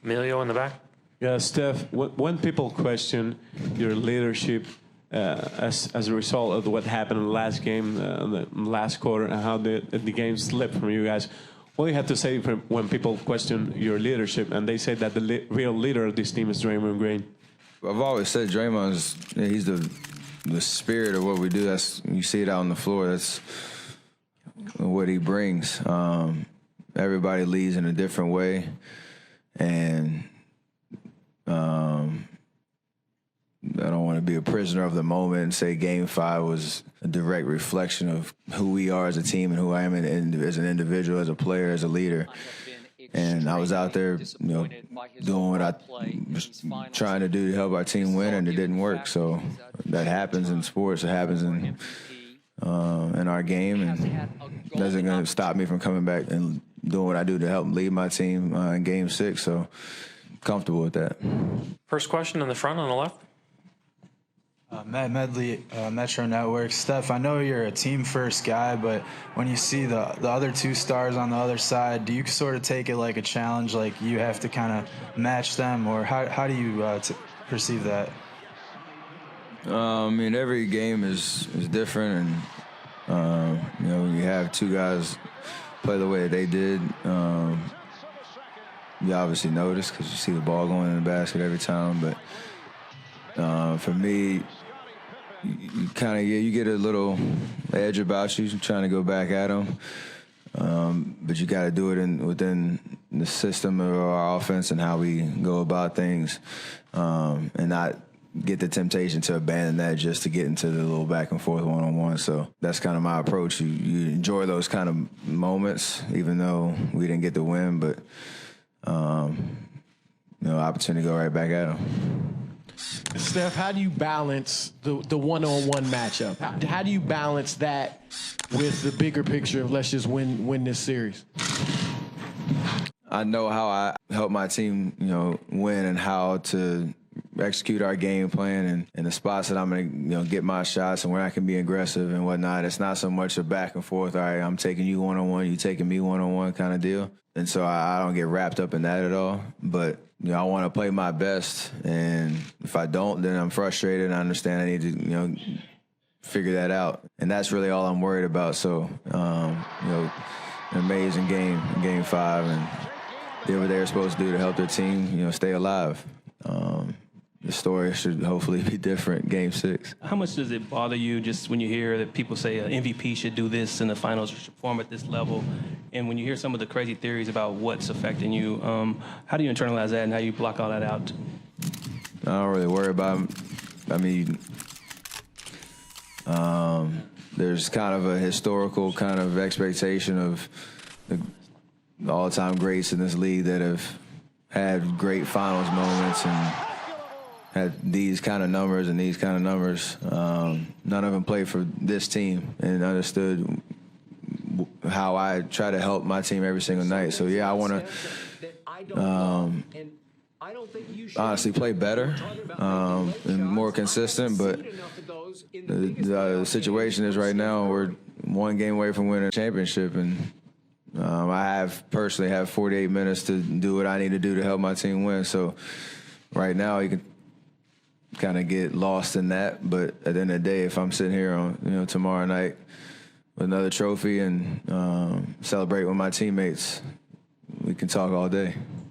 Emilio in the back. Yeah, Steph, when people question your leadership as a result of what happened in the last game, the last quarter, and how the game slipped from you guys, what do you have to say when people question your leadership and they say that the real leader of this team is Draymond Green? I've always said Draymond's he's the spirit of what we do. That's you see it out on the floor. That's what he brings. Everybody leads in a different way, and I don't want to be a prisoner of the moment and say Game 5 was a direct reflection of who we are as a team and who I am as an individual, as a player, as a leader. And I was out there, doing what I was trying to do to help our team win, and it didn't work. So that happens in sports. It happens in our game, and doesn't going to stop me from coming back and doing what I do to help lead my team in Game 6. So comfortable with that. First question in the front on the left. Matt Medley, Metro Network. Steph, I know you're a team-first guy, but when you see the other two stars on the other side, do you sort of take it like a challenge, like you have to kind of match them, or how do you perceive that? I mean, every game is different, and when you have two guys play the way they did, you obviously notice because you see the ball going in the basket every time. But for me, you kind of you get a little edge about you trying to go back at them, but you got to do it within the system of our offense and how we go about things, and not get the temptation to abandon that just to get into the little back and forth one-on-one. So that's kind of my approach. You enjoy those kind of moments, even though we didn't get the win, but opportunity to go right back at them. Steph, how do you balance the one-on-one matchup? How do you balance that with the bigger picture of let's just win this series? I know how I help my team, win, and how to execute our game plan and the spots that I'm going to, get my shots and where I can be aggressive and whatnot. It's not so much a back and forth, all right, I'm taking you one-on-one, you taking me one-on-one kind of deal. And so I don't get wrapped up in that at all. But, I want to play my best. And if I don't, then I'm frustrated. And I understand I need to, figure that out. And that's really all I'm worried about. So, an amazing game 5. And did what they were supposed to do to help their team, stay alive. The story should hopefully be different Game 6. How much does it bother you just when you hear that people say an MVP should do this in the finals, should perform at this level? And when you hear some of the crazy theories about what's affecting you, how do you internalize that and how you block all that out? I don't really worry about it. I mean, there's kind of a historical kind of expectation of the all-time greats in this league that have had great finals moments and had these kind of numbers and these kind of numbers. None of them played for this team and understood how I try to help my team every single night. So, yeah, I want to honestly play better and more consistent. But the situation is right now we're one game away from winning a championship, and I personally have 48 minutes to do what I need to do to help my team win. So right now you can kind of get lost in that, but at the end of the day, if I'm sitting here on tomorrow night with another trophy and celebrate with my teammates, we can talk all day.